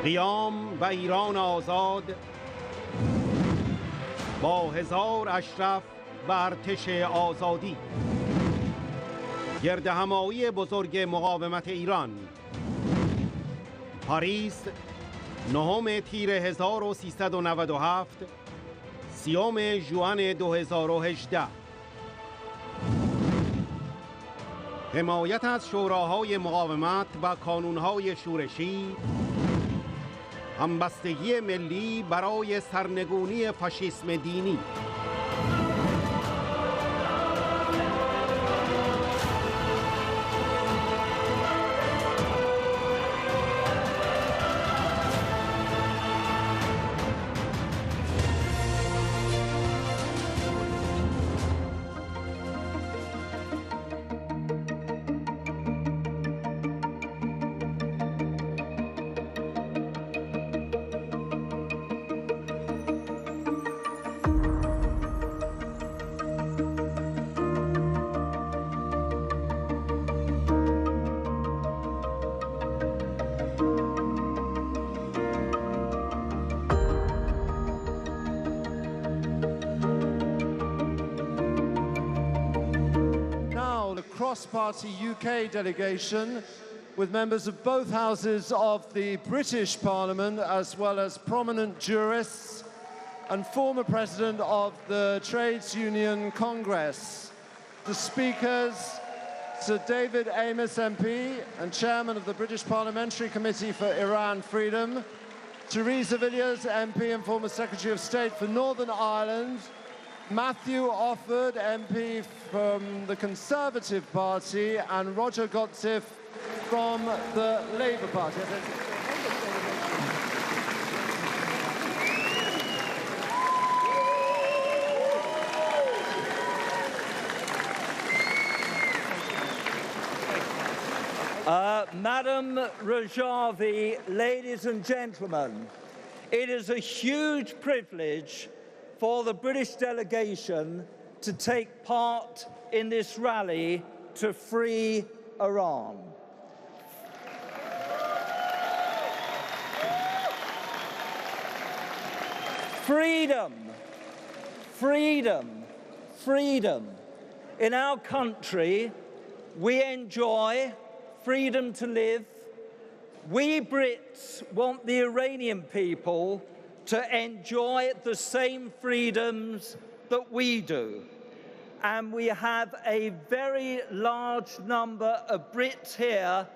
قیام و ایران آزاد با هزار اشرف و ارتش آزادی. گردهمایی بزرگ مقاومت ایران. پاریس 9 تیر 1397، 30 ژوئن 2018. حمایت از شوراهای مقاومت و کانونهای شورشی. همبستگی ملی برای سرنگونی فاشیسم دینی. Cross-party UK delegation with members of both houses of the British Parliament, as well as prominent jurists and former president of the Trades Union Congress. The speakers, Sir David Amess MP and chairman of the British Parliamentary Committee for Iran Freedom, Theresa Villiers MP and former Secretary of State for Northern Ireland, Matthew Offord, MP from the Conservative Party, and Roger Gottsif from the Labour Party. Madam Rajavi, ladies and gentlemen, it is a huge privilege for the British delegation to take part in this rally to free Iran. Freedom, freedom, freedom. In our country, we enjoy freedom to live. We Brits want the Iranian people to enjoy the same freedoms that we do. And we have a very large number of Brits here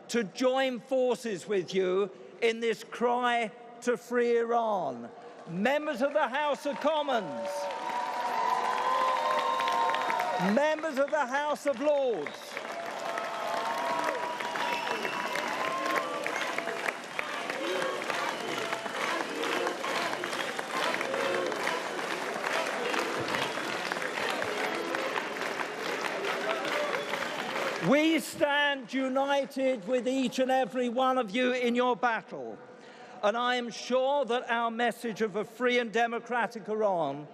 to join forces with you in this cry to free Iran. Members of the House of Commons, members of the House of Lords, we stand united with each and every one of you in your battle, and I am sure that our message of a free and democratic Iran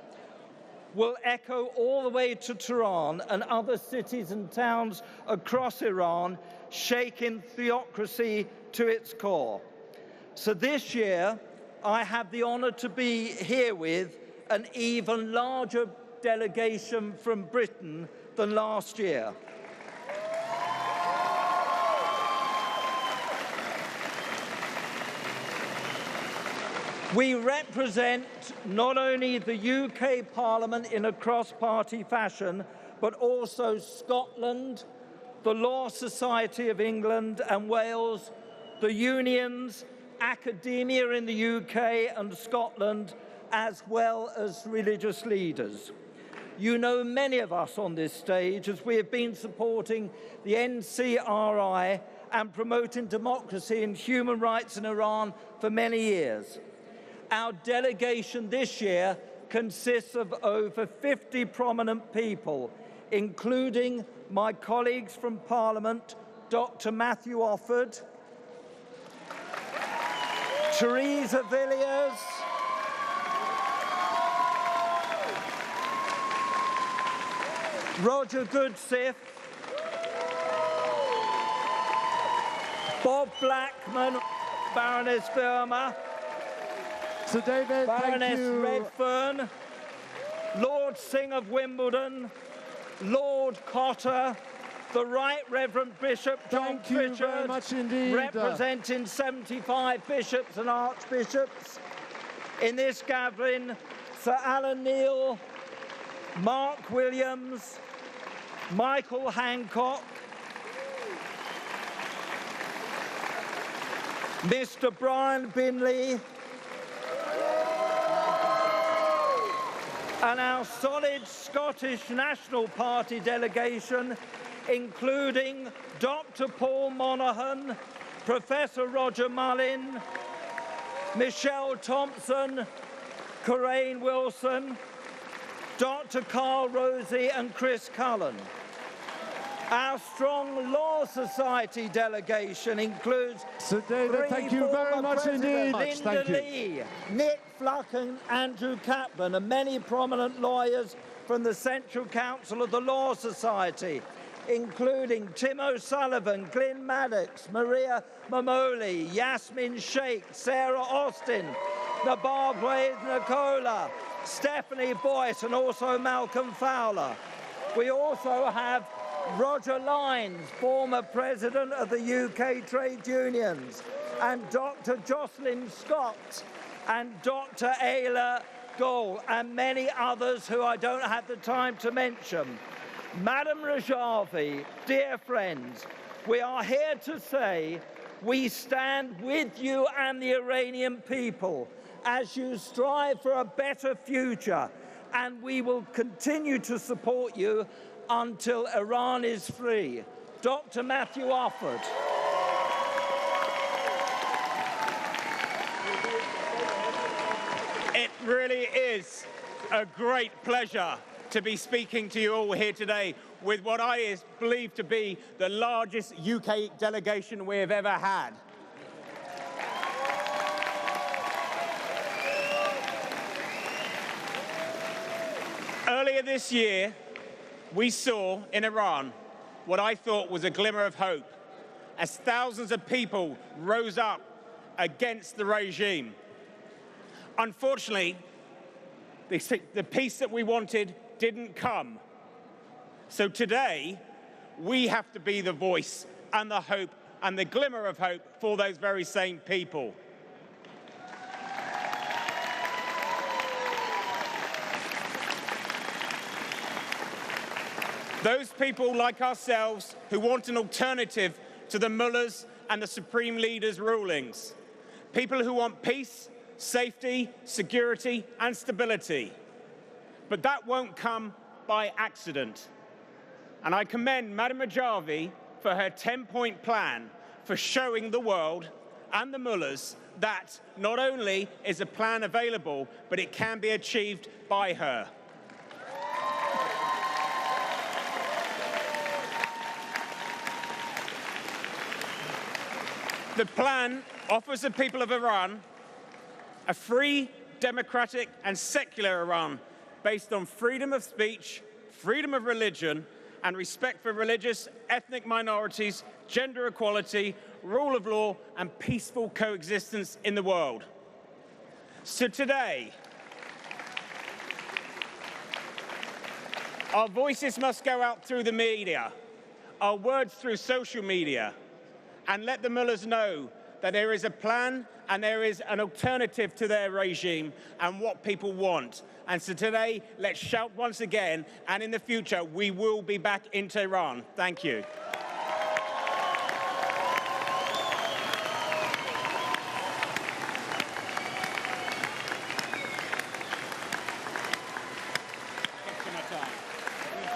will echo all the way to Tehran and other cities and towns across Iran, shaking theocracy to its core. So this year, I have the honor to be here with an even larger delegation from Britain than last year. We represent not only the UK Parliament in a cross-party fashion, but also Scotland, the Law Society of England and Wales, the unions, academia in the UK and Scotland, as well as religious leaders. You know many of us on this stage as we have been supporting the NCRI and promoting democracy and human rights in Iran for many years. Our delegation this year consists of over 50 prominent people, including my colleagues from Parliament, Dr. Matthew Offord, Theresa Villiers, Roger Gottsif, Bob Blackman, Baroness Verma, Sir David, Baroness thank you. Redfern, Lord Singh of Wimbledon, Lord Cotter, the Right Reverend Bishop John Thank you very Pritchard, much indeed. representing 75 bishops and archbishops. In this gathering, Sir Alan Neil, Mark Williams, Michael Hancock, Mr. Brian Binley, and our solid Scottish National Party delegation, including Dr. Paul Monaghan, Professor Roger Mullin, Michelle Thompson, Coraine Wilson, Dr. Carl Rosie and Chris Cullen. Our strong Law Society delegation includes Sir David, thank you very much indeed. Linda Lee, Nick Fluck and Andrew Kaplan, and many prominent lawyers from the Central Council of the Law Society, including Tim O'Sullivan, Glyn Maddox, Maria Momoli, Yasmin Sheikh, Sarah Austin, Nababwe Nicola, Stephanie Boyce, and also Malcolm Fowler. We also have Roger Lynes, former president of the UK Trade Unions, and Dr. Jocelyn Scott, and Dr. Ayla Gol, and many others who I don't have the time to mention. Madam Rajavi, dear friends, we are here to say we stand with you and the Iranian people as you strive for a better future, and we will continue to support you until Iran is free. Dr. Matthew Offord. It really is a great pleasure to be speaking to you all here today with what I believe to be the largest UK delegation we have ever had. Earlier this year, we saw in Iran what I thought was a glimmer of hope as thousands of people rose up against the regime. Unfortunately, the peace that we wanted didn't come. So today, we have to be the voice and the hope and the glimmer of hope for those very same people. Those people like ourselves who want an alternative to the mullahs and the supreme leaders' rulings. People who want peace, safety, security, and stability. But that won't come by accident. And I commend Madam Rajavi for her 10-point plan for showing the world and the mullahs that not only is a plan available, but it can be achieved by her. The plan offers the people of Iran a free, democratic, and secular Iran based on freedom of speech, freedom of religion, and respect for religious, ethnic minorities, gender equality, rule of law, and peaceful coexistence in the world. So today, our voices must go out through the media, our words through social media, and let the mullahs know that there is a plan and there is an alternative to their regime and what people want. And so today, let's shout once again, and in the future, we will be back in Tehran. Thank you.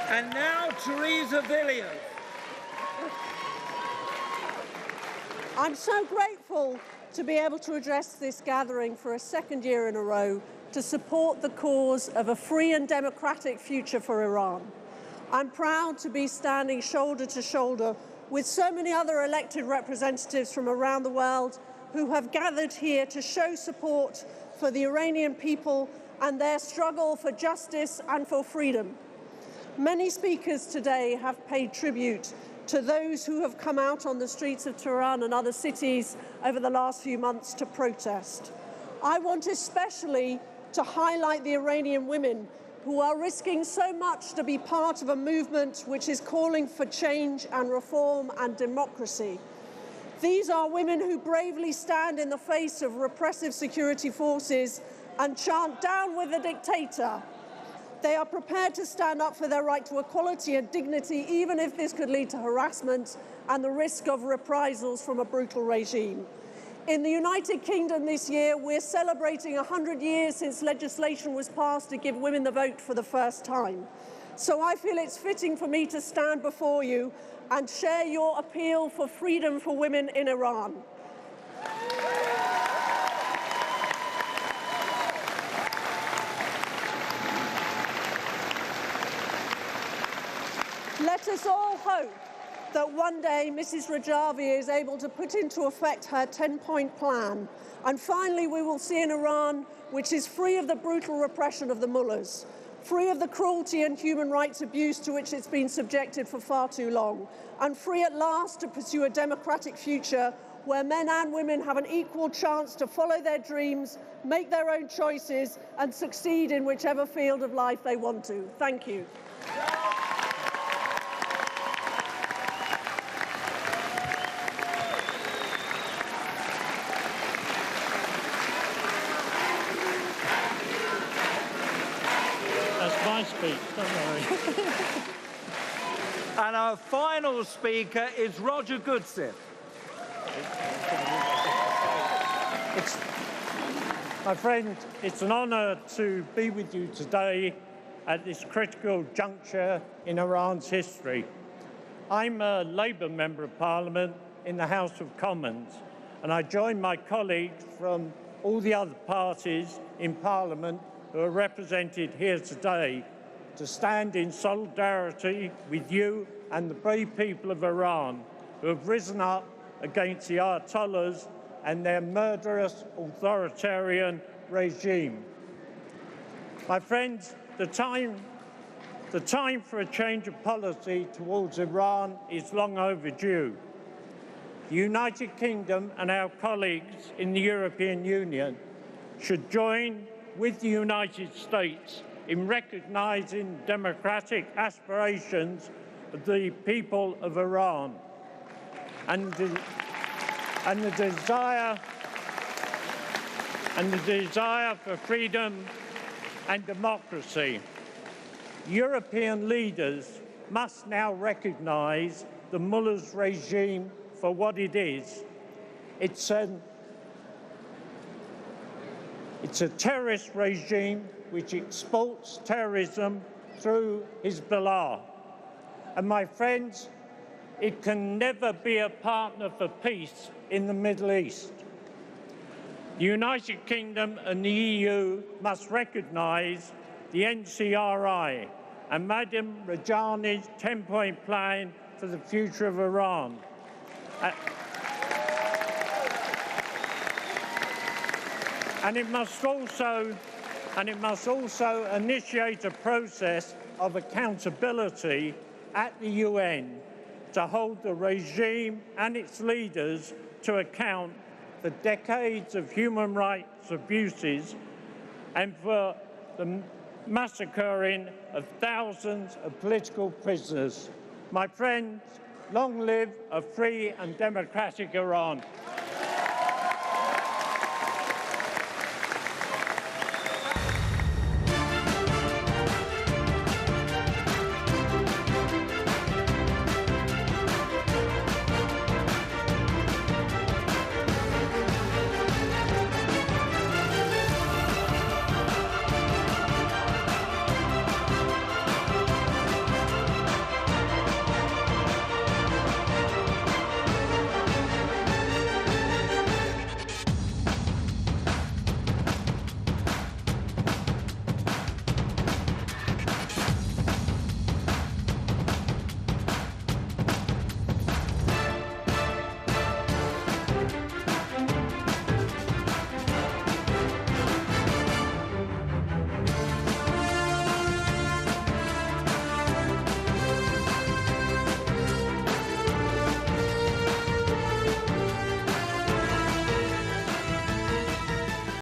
And now, Theresa Villiers. I'm so grateful to be able to address this gathering for a second year in a row to support the cause of a free and democratic future for Iran. I'm proud to be standing shoulder to shoulder with so many other elected representatives from around the world who have gathered here to show support for the Iranian people and their struggle for justice and for freedom. Many speakers today have paid tribute to those who have come out on the streets of Tehran and other cities over the last few months to protest. I want especially to highlight the Iranian women who are risking so much to be part of a movement which is calling for change and reform and democracy. These are women who bravely stand in the face of repressive security forces and chant "Down with the dictator." They are prepared to stand up for their right to equality and dignity, even if this could lead to harassment and the risk of reprisals from a brutal regime. In the United Kingdom this year, we're celebrating 100 years since legislation was passed to give women the vote for the first time. So I feel it's fitting for me to stand before you and share your appeal for freedom for women in Iran. Let us all hope that one day Mrs. Rajavi is able to put into effect her 10-point plan. And finally, we will see an Iran which is free of the brutal repression of the mullahs, free of the cruelty and human rights abuse to which it's been subjected for far too long, and free at last to pursue a democratic future where men and women have an equal chance to follow their dreams, make their own choices, and succeed in whichever field of life they want to. Thank you. Speech, don't worry. And our final speaker is Roger Goodsip. My friend, it's an honour to be with you today at this critical juncture in Iran's history. I'm a Labour Member of Parliament in the House of Commons, and I join my colleagues from all the other parties in Parliament who are represented here today to stand in solidarity with you and the brave people of Iran who have risen up against the Ayatollahs and their murderous authoritarian regime. My friends, the time for a change of policy towards Iran is long overdue. The United Kingdom and our colleagues in the European Union should join with the United States in recognising democratic aspirations of the people of Iran and the desire for freedom and democracy. European leaders must now recognise the mullahs regime for what it is. It's a terrorist regime which exports terrorism through Hezbollah. And my friends, it can never be a partner for peace in the Middle East. The United Kingdom and the EU must recognise the NCRI and Madam Rajani's 10-point plan for the future of Iran. And it must also initiate a process of accountability at the UN to hold the regime and its leaders to account for decades of human rights abuses and for the massacring of thousands of political prisoners. My friends, long live a free and democratic Iran.